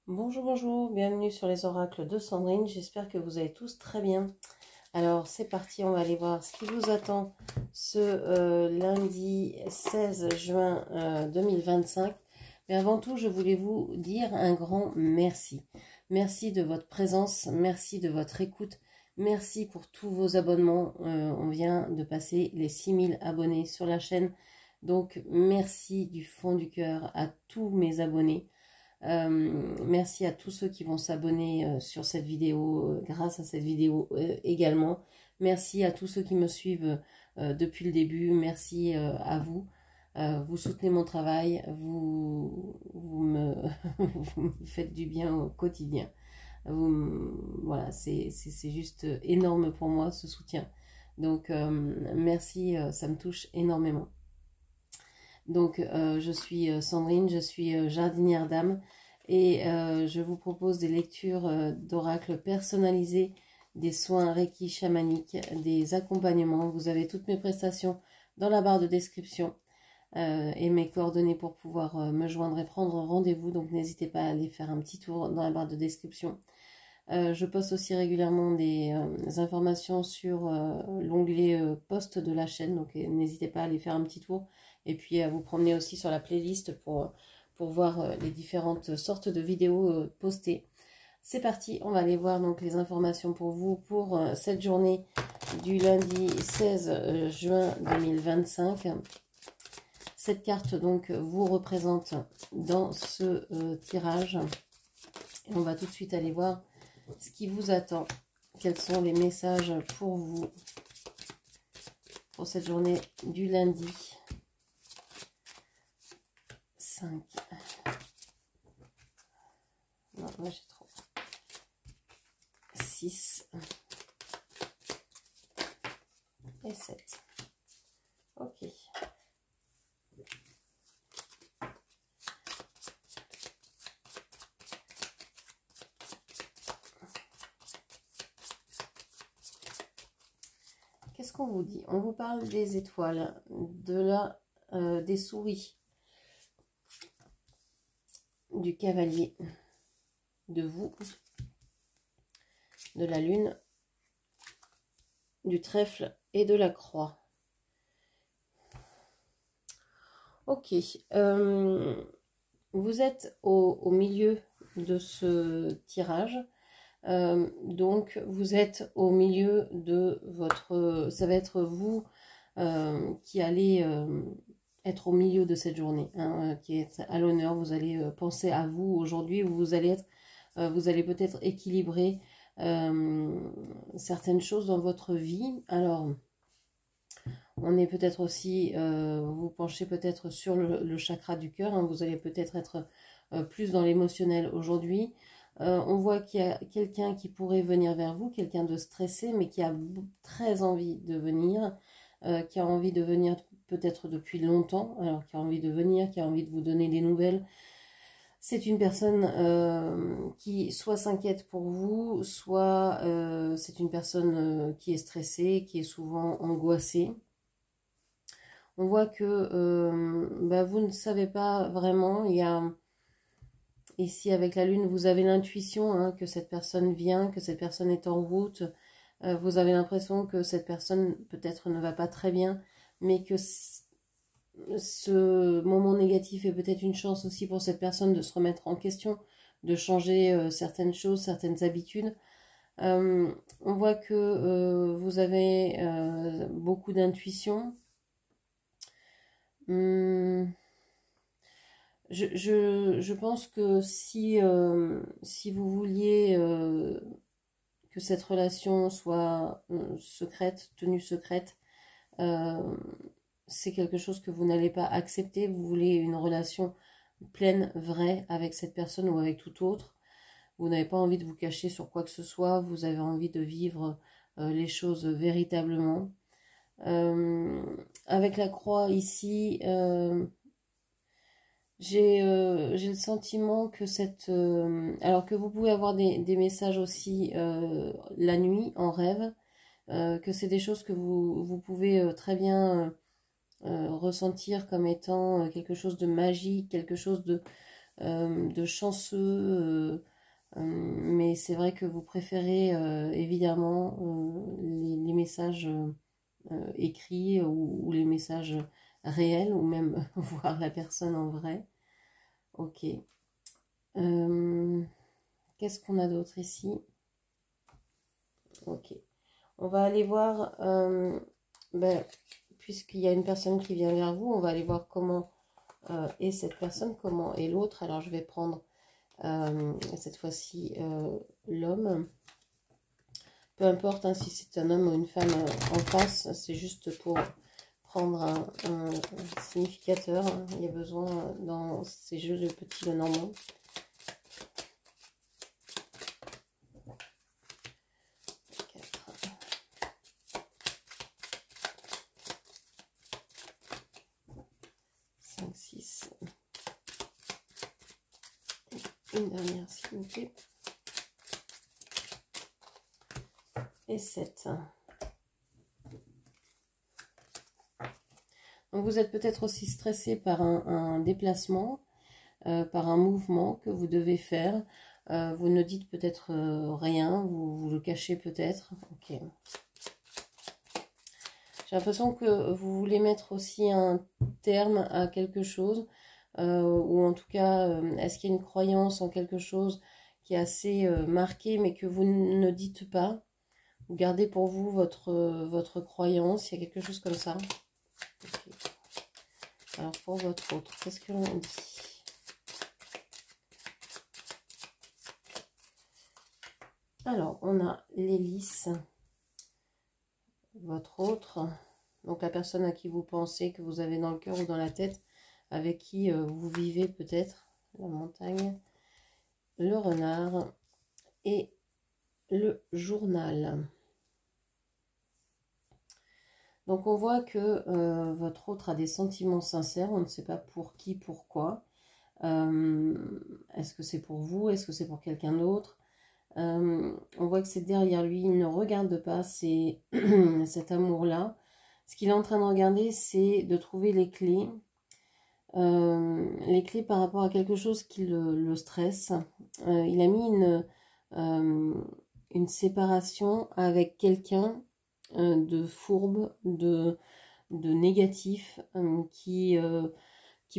Bonjour, bonjour, bienvenue sur les oracles de Sandrine, j'espère que vous allez tous très bien. Alors c'est parti, on va aller voir ce qui vous attend ce lundi 16 juin 2025. Mais avant tout, je voulais vous dire un grand merci. Merci de votre présence, merci de votre écoute, merci pour tous vos abonnements. On vient de passer les 6000 abonnés sur la chaîne. Donc merci du fond du cœur à tous mes abonnés. Merci à tous ceux qui vont s'abonner sur cette vidéo, grâce à cette vidéo également. Merci à tous ceux qui me suivent depuis le début. Merci à vous. Vous soutenez mon travail, vous me, vous me faites du bien au quotidien. Voilà, c'est juste énorme pour moi ce soutien. Donc merci, ça me touche énormément. Donc, je suis Sandrine, je suis jardinière d'âme et je vous propose des lectures d'oracles personnalisés, des soins Reiki chamaniques, des accompagnements. Vous avez toutes mes prestations dans la barre de description et mes coordonnées pour pouvoir me joindre et prendre rendez-vous. Donc, n'hésitez pas à aller faire un petit tour dans la barre de description. Je poste aussi régulièrement des informations sur l'onglet post de la chaîne, donc n'hésitez pas à aller faire un petit tour et puis à vous promener aussi sur la playlist pour voir les différentes sortes de vidéos postées. C'est parti, on va aller voir donc les informations pour vous pour cette journée du lundi 16 juin 2025. Cette carte donc vous représente dans ce tirage et on va tout de suite aller voir ce qui vous attend. Quels sont les messages pour vous pour cette journée du lundi 5. Non, moi j'ai trop. 6 et 7. Ok. Qu'est-ce qu'on vous dit? On vous parle des étoiles, des souris, du cavalier, de vous, de la lune, du trèfle et de la croix. Ok, vous êtes au milieu de ce tirage. Donc vous êtes au milieu de votre, ça va être vous qui allez être au milieu de cette journée, hein, qui est à l'honneur. Vous allez penser à vous aujourd'hui, où vous allez être, vous allez peut-être équilibrer certaines choses dans votre vie. Alors on est peut-être aussi, vous penchez peut-être sur le chakra du cœur, hein, vous allez peut-être être plus dans l'émotionnel aujourd'hui. On voit qu'il y a quelqu'un qui pourrait venir vers vous, quelqu'un de stressé, mais qui a très envie de venir, qui a envie de venir peut-être depuis longtemps, alors qui a envie de venir, qui a envie de vous donner des nouvelles. C'est une personne qui soit s'inquiète pour vous, soit c'est une personne qui est stressée, qui est souvent angoissée. On voit que vous ne savez pas vraiment, il y a... Ici, avec la lune, vous avez l'intuition hein, que cette personne vient, que cette personne est en route. Vous avez l'impression que cette personne peut-être ne va pas très bien, mais que ce moment négatif est peut-être une chance aussi pour cette personne de se remettre en question, de changer certaines choses, certaines habitudes. On voit que vous avez beaucoup d'intuition. Je pense que si vous vouliez que cette relation soit secrète, tenue secrète, c'est quelque chose que vous n'allez pas accepter. Vous voulez une relation pleine, vraie avec cette personne ou avec tout autre. Vous n'avez pas envie de vous cacher sur quoi que ce soit. Vous avez envie de vivre les choses véritablement. Avec la croix ici... j'ai le sentiment que alors que vous pouvez avoir des messages aussi la nuit, en rêve, que c'est des choses que vous pouvez très bien ressentir comme étant quelque chose de magique, quelque chose de chanceux, mais c'est vrai que vous préférez évidemment les messages écrits ou les messages réels, ou même voir la personne en vrai. Ok. Qu'est-ce qu'on a d'autre ici? Ok. On va aller voir, puisqu'il y a une personne qui vient vers vous, on va aller voir comment est cette personne, comment est l'autre. Alors je vais prendre cette fois-ci l'homme. Peu importe hein, si c'est un homme ou une femme en face, c'est juste pour prendre un significateur. Hein. Il y a besoin dans ces jeux de petits Lenormand. 5, 6. Une dernière s'il vous plaît. Et 7. Donc vous êtes peut-être aussi stressé par un déplacement, par un mouvement que vous devez faire. Vous ne dites peut-être rien, vous le cachez peut-être. Ok. J'ai l'impression que vous voulez mettre aussi un terme à quelque chose, ou en tout cas, est-ce qu'il y a une croyance en quelque chose qui est assez marquée, mais que vous ne dites pas? Vous gardez pour vous votre croyance, il y a quelque chose comme ça. Okay. Alors pour votre autre, qu'est-ce que l'on dit? Alors, on a l'hélice, votre autre, donc la personne à qui vous pensez, que vous avez dans le cœur ou dans la tête, avec qui vous vivez peut-être, la montagne, le renard et le journal. Donc on voit que votre autre a des sentiments sincères, on ne sait pas pour qui, pourquoi. Est-ce que c'est pour vous? Est-ce que c'est pour quelqu'un d'autre? On voit que c'est derrière lui, il ne regarde pas cet amour-là. Ce qu'il est en train de regarder, c'est de trouver les clés par rapport à quelque chose qui le stresse. Il a mis une séparation avec quelqu'un de fourbe, de négatif, qui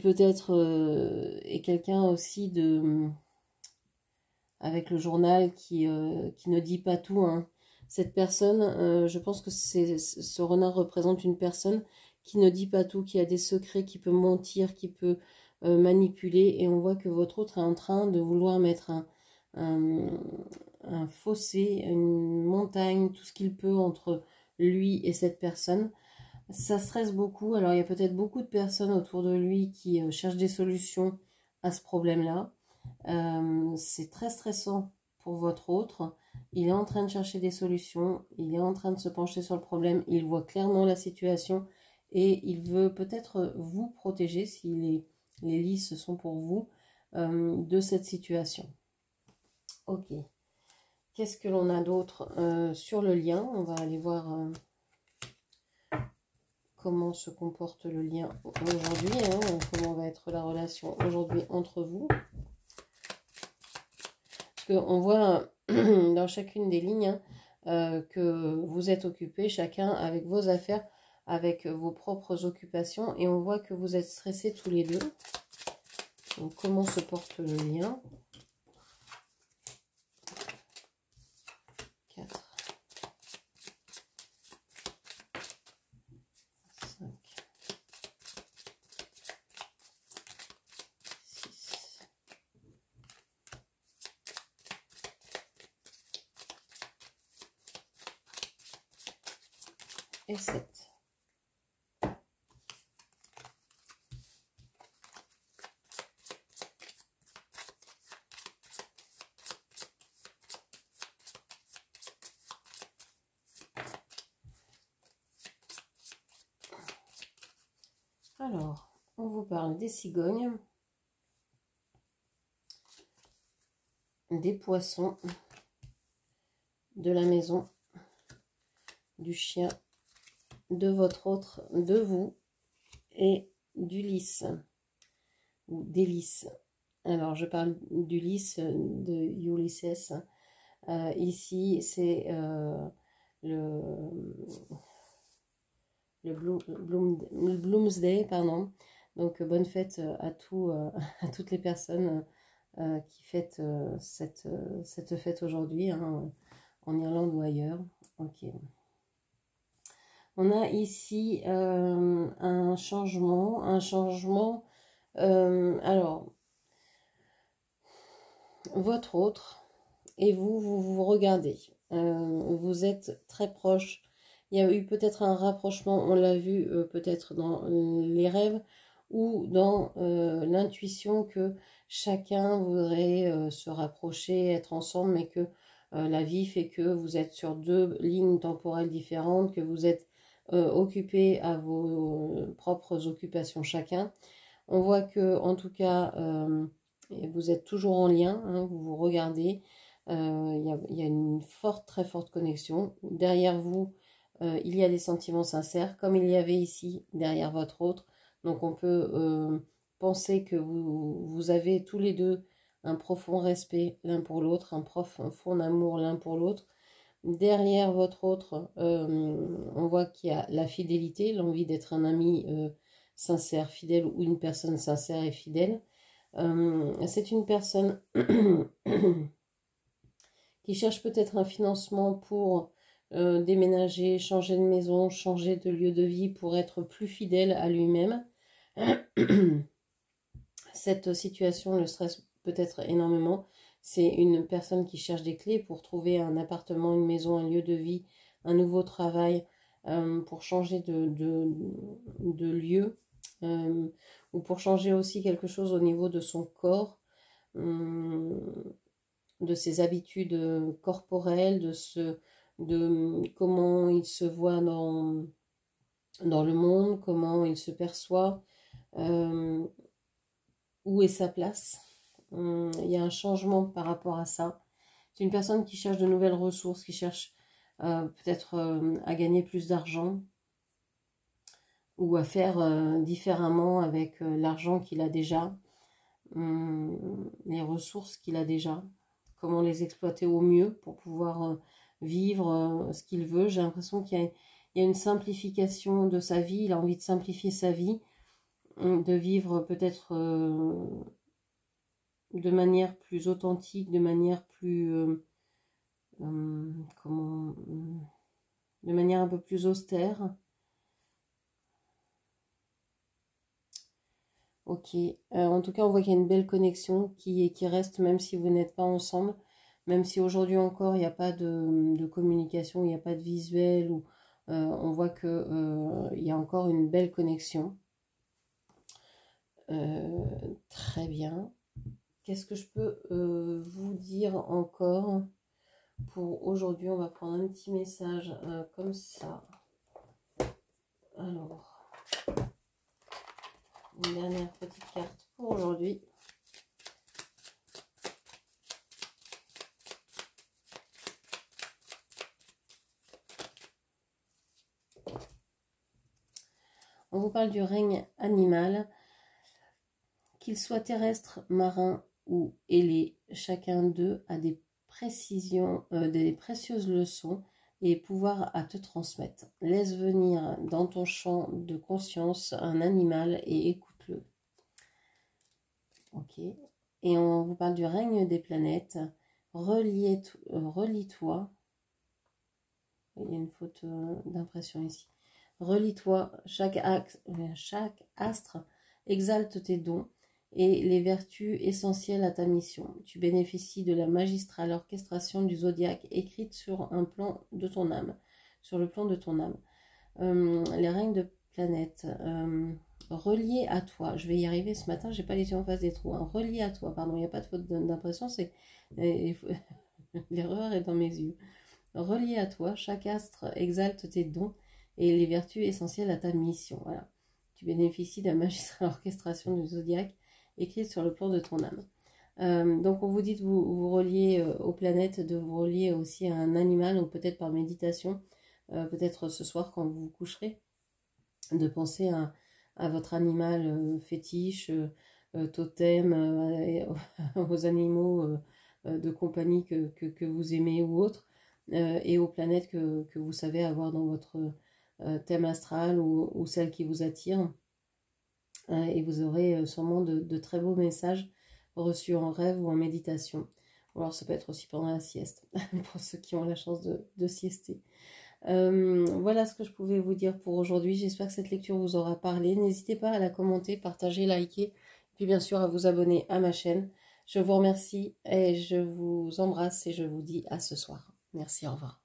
peut-être est quelqu'un aussi avec le journal qui ne dit pas tout. Hein. Cette personne, je pense que ce renard représente une personne qui ne dit pas tout, qui a des secrets, qui peut mentir, qui peut manipuler. Et on voit que votre autre est en train de vouloir mettre un fossé, une montagne, tout ce qu'il peut entre lui et cette personne. Ça stresse beaucoup. Alors il y a peut-être beaucoup de personnes autour de lui qui cherchent des solutions à ce problème-là. C'est très stressant pour votre autre. Il est en train de chercher des solutions, il est en train de se pencher sur le problème, il voit clairement la situation et il veut peut-être vous protéger, si les listes sont pour vous, de cette situation. Ok. Qu'est-ce que l'on a d'autre sur le lien? On va aller voir comment se comporte le lien aujourd'hui, hein, comment va être la relation aujourd'hui entre vous. On voit dans chacune des lignes que vous êtes occupés, chacun avec vos affaires, avec vos propres occupations, et on voit que vous êtes stressés tous les deux. Donc comment se porte le lien? 4, 5, 6, et 7. Alors, on vous parle des cigognes, des poissons, de la maison, du chien, de votre autre, de vous, et du lys, ou des lys. Alors, je parle d'Ulysse, de Ulysses. Ici, c'est le, le Bloomsday, pardon. Donc, bonne fête à toutes les personnes qui fêtent cette fête aujourd'hui, hein, en Irlande ou ailleurs. Ok. On a ici un changement. Alors, votre autre et vous regardez. Vous êtes très proche. Il y a eu peut-être un rapprochement, on l'a vu peut-être dans les rêves ou dans l'intuition que chacun voudrait se rapprocher, être ensemble, mais que la vie fait que vous êtes sur deux lignes temporelles différentes, que vous êtes occupé à vos propres occupations chacun. On voit que, en tout cas, vous êtes toujours en lien, hein, vous vous regardez. Il y a une très forte connexion. Derrière vous, il y a des sentiments sincères, comme il y avait ici derrière votre autre. Donc on peut penser que vous avez tous les deux un profond respect l'un pour l'autre, un profond amour l'un pour l'autre. Derrière votre autre, on voit qu'il y a la fidélité, l'envie d'être un ami sincère, fidèle, ou une personne sincère et fidèle. C'est une personne qui cherche peut-être un financement pour déménager, changer de maison, changer de lieu de vie pour être plus fidèle à lui-même. Cette situation le stresse peut-être énormément. C'est une personne qui cherche des clés pour trouver un appartement, une maison, un lieu de vie, un nouveau travail, pour changer de lieu, ou pour changer aussi quelque chose au niveau de son corps, de ses habitudes corporelles, de comment il se voit dans le monde, comment il se perçoit, où est sa place. Il y a un changement par rapport à ça. C'est une personne qui cherche de nouvelles ressources, qui cherche peut-être à gagner plus d'argent ou à faire différemment avec l'argent qu'il a déjà, les ressources qu'il a déjà, comment les exploiter au mieux pour pouvoir vivre ce qu'il veut. J'ai l'impression qu'il y a une simplification de sa vie, il a envie de simplifier sa vie, de vivre peut-être de manière plus authentique, de manière plus de manière un peu plus austère. Ok, en tout cas on voit qu'il y a une belle connexion qui reste même si vous n'êtes pas ensemble, même si aujourd'hui encore il n'y a pas de communication, il n'y a pas de visuel, ou on voit que il y a encore une belle connexion. Très bien. Qu'est-ce que je peux vous dire encore pour aujourd'hui? On va prendre un petit message comme ça. Alors, une dernière petite carte pour aujourd'hui. On vous parle du règne animal, qu'il soit terrestre, marin ou ailé. Chacun d'eux a des précisions, des précieuses leçons et pouvoirs à te transmettre. Laisse venir dans ton champ de conscience un animal et écoute-le. Ok. Et on vous parle du règne des planètes. Relie-toi. Il y a une faute d'impression ici. Relie-toi, chaque astre exalte tes dons et les vertus essentielles à ta mission. Tu bénéficies de la magistrale orchestration du zodiaque écrite sur un plan de ton âme, sur le plan de ton âme. Les règnes de planètes, reliés à toi. Je vais y arriver ce matin, j'ai pas les yeux en face des trous. Hein. Reliés à toi, pardon, il n'y a pas de faute d'impression, c'est l'erreur est dans mes yeux. Relié à toi, chaque astre exalte tes dons et les vertus essentielles à ta mission. Voilà. Tu bénéficies de la magistrale orchestration du zodiaque écrite sur le plan de ton âme. Donc on vous dit de vous relier aux planètes, de vous relier aussi à un animal, ou peut-être par méditation, peut-être ce soir quand vous vous coucherez, de penser à votre animal fétiche, totems, aux animaux de compagnie que vous aimez ou autres, et aux planètes que vous savez avoir dans votre thème astral ou celles qui vous attirent. Et vous aurez sûrement de très beaux messages reçus en rêve ou en méditation. Alors ça peut être aussi pendant la sieste, pour ceux qui ont la chance de siester. Voilà ce que je pouvais vous dire pour aujourd'hui. J'espère que cette lecture vous aura parlé. N'hésitez pas à la commenter, partager, liker, et puis bien sûr à vous abonner à ma chaîne. Je vous remercie et je vous embrasse et je vous dis à ce soir. Merci, au revoir.